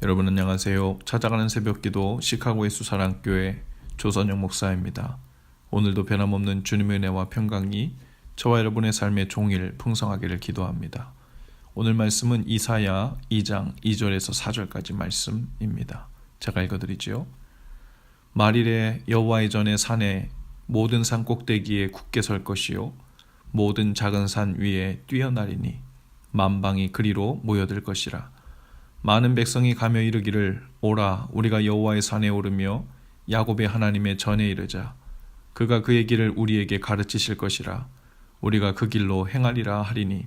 여러분 안녕하세요. 찾아가는 새벽기도 시카고의 수사랑교회 조선영 목사입니다. 오늘도 변함없는 주님의 은혜와 평강이 저와 여러분의 삶의 종일 풍성하기를 기도합니다. 오늘 말씀은 이사야 2장 2절에서 4절까지 말씀입니다. 제가 읽어드리지요. 말일에 여호와의 전에 산에 모든 산 꼭대기에 굳게 설 것이요 모든 작은 산 위에 뛰어나리니 만방이 그리로 모여들 것이라. 많은 백성이 가며 이르기를 오라 우리가 여호와의 산에 오르며 야곱의 하나님의 전에 이르자. 그가 그의 길을 우리에게 가르치실 것이라. 우리가 그 길로 행하리라 하리니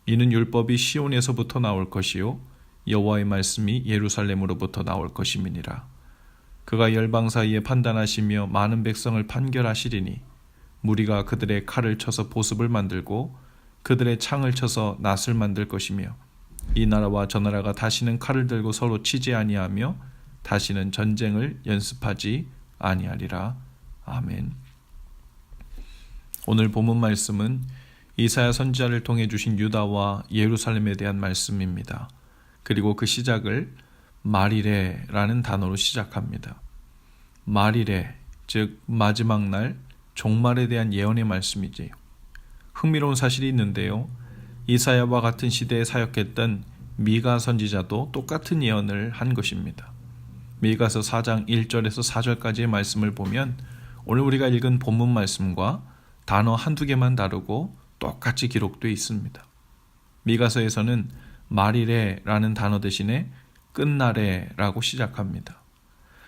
이는 율법이 시온에서부터 나올 것이요 여호와의 말씀이 예루살렘으로부터 나올 것임이니라. 그가 열방 사이에 판단하시며 많은 백성을 판결하시리니 무리가 그들의 칼을 쳐서 보습을 만들고 그들의 창을 쳐서 낫을 만들 것이며 이 나라와 저 나라가 다시는 칼을 들고 서로 치지 아니하며 다시는 전쟁을 연습하지 아니하리라. 아멘. 오늘 본문 말씀은 이사야 선지자를 통해 주신 유다와 예루살렘에 대한 말씀입니다. 그리고 그 시작을 말일에라는 단어로 시작합니다. 말일에, 즉 마지막 날, 종말에 대한 예언의 말씀이지요. 흥미로운 사실이 있는데요. 이사야와 같은 시대에 사역했던 미가 선지자도 똑같은 예언을 한 것입니다. 미가서 4장 1절에서 4절까지의 말씀을 보면 오늘 우리가 읽은 본문 말씀과 단어 한두 개만 다르고 똑같이 기록되어 있습니다. 미가서에서는 말일에라는 단어 대신에 끝날에라고 시작합니다.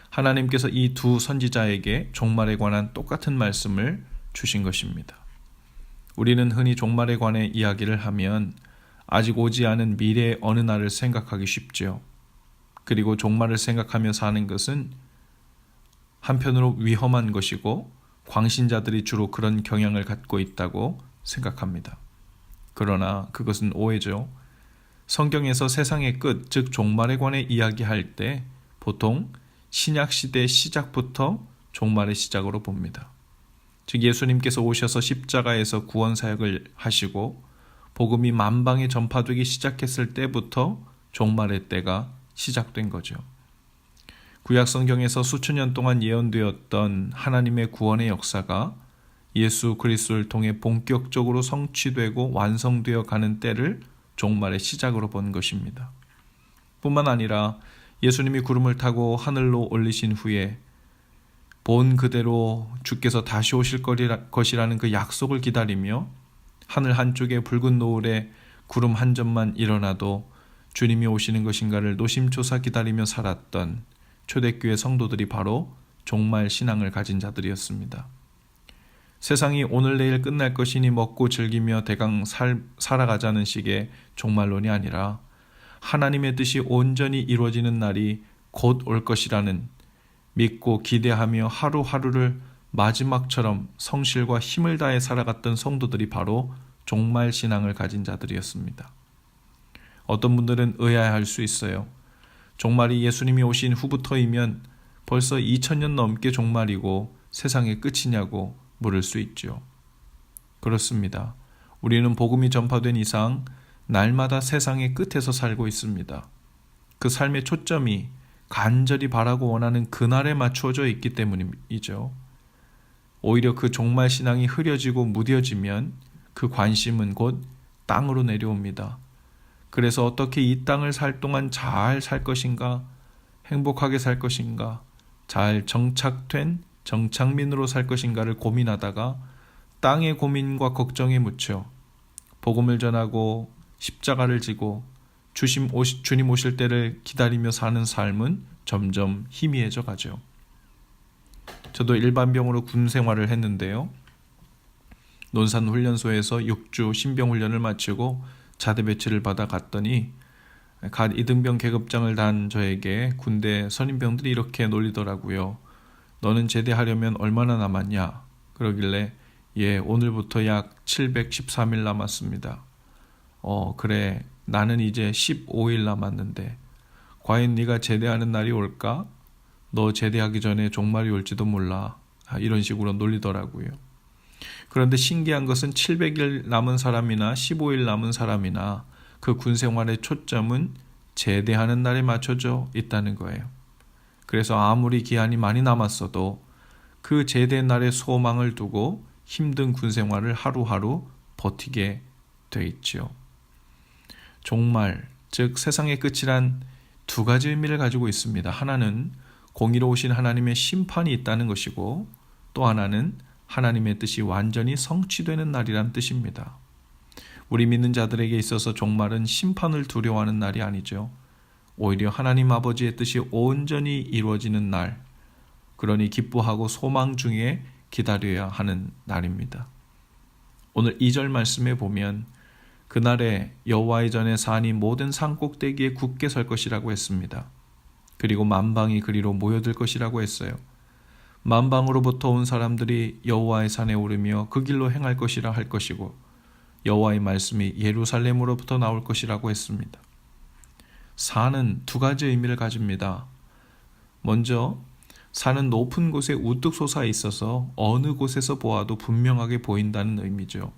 하나님께서 이 두 선지자에게 종말에 관한 똑같은 말씀을 주신 것입니다. 우리는 흔히 종말에 관해 이야기를 하면 아직 오지 않은 미래의 어느 날을 생각하기 쉽죠. 그리고 종말을 생각하며 사는 것은 한편으로 위험한 것이고 광신자들이 주로 그런 경향을 갖고 있다고 생각합니다. 그러나 그것은 오해죠. 성경에서 세상의 끝, 즉 종말에 관해 이야기할 때 보통 신약시대의 시작부터 종말의 시작으로 봅니다. 즉 예수님께서 오셔서 십자가에서 구원사역을 하시고 복음이 만방에 전파되기 시작했을 때부터 종말의 때가 시작된 거죠. 구약 성경에서 수천 년 동안 예언되었던 하나님의 구원의 역사가 예수 그리스도를 통해 본격적으로 성취되고 완성되어 가는 때를 종말의 시작으로 본 것입니다. 뿐만 아니라 예수님이 구름을 타고 하늘로 올리신 후에 본 그대로 주께서 다시 오실 것이라는 그 약속을 기다리며 하늘 한쪽에 붉은 노을에 구름 한 점만 일어나도 주님이 오시는 것인가를 노심초사 기다리며 살았던 초대교회 성도들이 바로 종말 신앙을 가진 자들이었습니다. 세상이 오늘 내일 끝날 것이니 먹고 즐기며 대강 살아가자는 식의 종말론이 아니라 하나님의 뜻이 온전히 이루어지는 날이 곧 올 것이라는 믿고 기대하며 하루하루를 마지막처럼 성실과 힘을 다해 살아갔던 성도들이 바로 종말 신앙을 가진 자들이었습니다. 어떤 분들은 의아해할 수 있어요. 종말이 예수님이 오신 후부터이면 벌써 2000년 넘게 종말이고 세상의 끝이냐고 물을 수 있죠. 그렇습니다. 우리는 복음이 전파된 이상 날마다 세상의 끝에서 살고 있습니다. 그 삶의 초점이 간절히 바라고 원하는 그날에 맞추어져 있기 때문이죠. 오히려 그 종말 신앙이 흐려지고 무뎌지면 그 관심은 곧 땅으로 내려옵니다. 그래서 어떻게 이 땅을 살 동안 잘 살 것인가, 행복하게 살 것인가, 잘 정착된 정착민으로 살 것인가를 고민하다가 땅의 고민과 걱정에 묻혀 복음을 전하고 십자가를 지고 주님 오실 때를 기다리며 사는 삶은 점점 희미해져 가죠. 저도 일반병으로 군 생활을 했는데요. 논산훈련소에서 6주 신병훈련을 마치고 자대 배치를 받아 갔더니 갓 이등병 계급장을 단 저에게 군대 선임병들이 이렇게 놀리더라고요. 너는 제대하려면 얼마나 남았냐? 그러길래 오늘부터 약 713일 남았습니다. 그래 나는 이제 15일 남았는데 과연 네가 제대하는 날이 올까? 너 제대하기 전에 종말이 올지도 몰라. 이런 식으로 놀리더라고요. 그런데 신기한 것은 700일 남은 사람이나 15일 남은 사람이나 그 군생활의 초점은 제대하는 날에 맞춰져 있다는 거예요. 그래서 아무리 기한이 많이 남았어도 그 제대 날의 소망을 두고 힘든 군 생활을 하루하루 버티게 돼 있지요. 종말, 즉 세상의 끝이란 두 가지 의미를 가지고 있습니다. 하나는 공의로우신 하나님의 심판이 있다는 것이고, 또 하나는 하나님의 뜻이 완전히 성취되는 날이란 뜻입니다. 우리 믿는 자들에게 있어서 종말은 심판을 두려워하는 날이 아니죠. 오히려 하나님 아버지의 뜻이 온전히 이루어지는 날, 그러니 기뻐하고 소망 중에 기다려야 하는 날입니다. 오늘 2절 말씀에 보면 그날에 여호와의 전에 산이 모든 산 꼭대기에 굳게 설 것이라고 했습니다. 그리고 만방이 그리로 모여들 것이라고 했어요. 만방으로부터 온 사람들이 여호와의 산에 오르며 그 길로 행할 것이라 할 것이고, 여호와의 말씀이 예루살렘으로부터 나올 것이라고 했습니다. 산은 두 가지 의미를 가집니다. 먼저 산은 높은 곳에 우뚝 솟아 있어서 어느 곳에서 보아도 분명하게 보인다는 의미죠.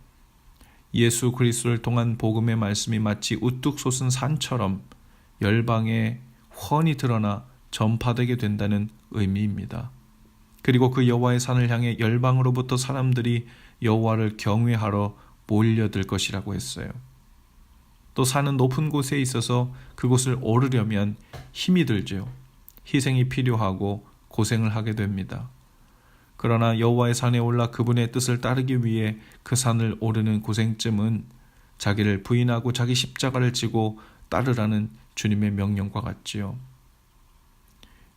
예수 그리스도를 통한 복음의 말씀이 마치 우뚝 솟은 산처럼 열방에 훤히 드러나 전파되게 된다는 의미입니다. 그리고 그 여호와의 산을 향해 열방으로부터 사람들이 여호와를 경외하러 몰려들 것이라고 했어요. 또 산은 높은 곳에 있어서 그곳을 오르려면 힘이 들죠. 희생이 필요하고 고생을 하게 됩니다. 그러나 여호와의 산에 올라 그분의 뜻을 따르기 위해 그 산을 오르는 고생쯤은 자기를 부인하고 자기 십자가를 지고 따르라는 주님의 명령과 같지요.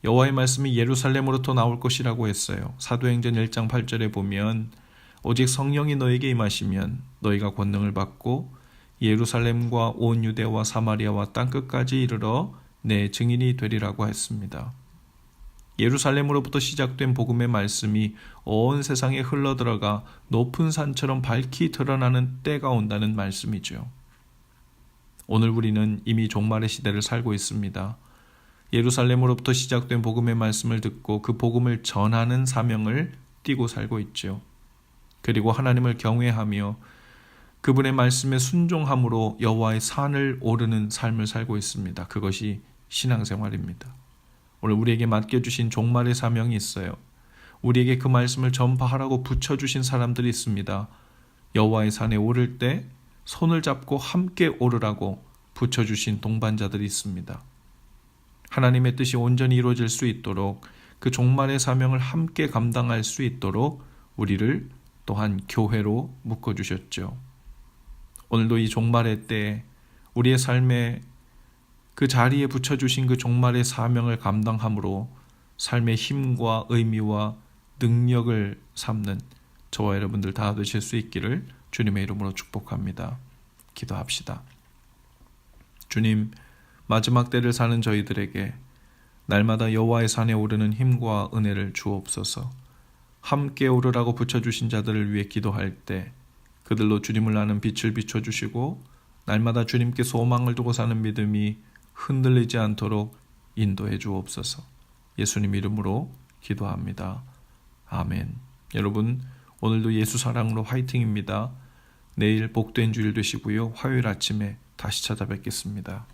여호와의 말씀이 예루살렘으로부터 나올 것이라고 했어요. 사도행전 1장 8절에 보면 오직 성령이 너에게 임하시면 너희가 권능을 받고 예루살렘과 온 유대와 사마리아와 땅끝까지 이르러 내 증인이 되리라고 했습니다. 예루살렘으로부터 시작된 복음의 말씀이 온 세상에 흘러들어가 높은 산처럼 밝히 드러나는 때가 온다는 말씀이죠. 오늘 우리는 이미 종말의 시대를 살고 있습니다. 예루살렘으로부터 시작된 복음의 말씀을 듣고 그 복음을 전하는 사명을 띠고 살고 있죠. 그리고 하나님을 경외하며 그분의 말씀에 순종함으로 여호와의 산을 오르는 삶을 살고 있습니다. 그것이 신앙생활입니다. 오늘 우리에게 맡겨주신 종말의 사명이 있어요. 우리에게 그 말씀을 전파하라고 붙여주신 사람들이 있습니다. 여호와의 산에 오를 때 손을 잡고 함께 오르라고 붙여주신 동반자들이 있습니다. 하나님의 뜻이 온전히 이루어질 수 있도록 그 종말의 사명을 함께 감당할 수 있도록 우리를 또한 교회로 묶어주셨죠. 오늘도 이 종말의 때에 우리의 삶에 그 자리에 붙여주신 그 종말의 사명을 감당함으로 삶의 힘과 의미와 능력을 삼는 저와 여러분들 다 되실 수 있기를 주님의 이름으로 축복합니다. 기도합시다. 주님, 마지막 때를 사는 저희들에게 날마다 여호와의 산에 오르는 힘과 은혜를 주옵소서. 함께 오르라고 붙여주신 자들을 위해 기도할 때 그들로 주님을 아는 빛을 비춰주시고 날마다 주님께 소망을 두고 사는 믿음이 흔들리지 않도록 인도해 주옵소서. 예수님 이름으로 기도합니다. 아멘. 여러분, 오늘도 예수 사랑으로 화이팅입니다. 내일 복된 주일 되시고요. 화요일 아침에 다시 찾아뵙겠습니다.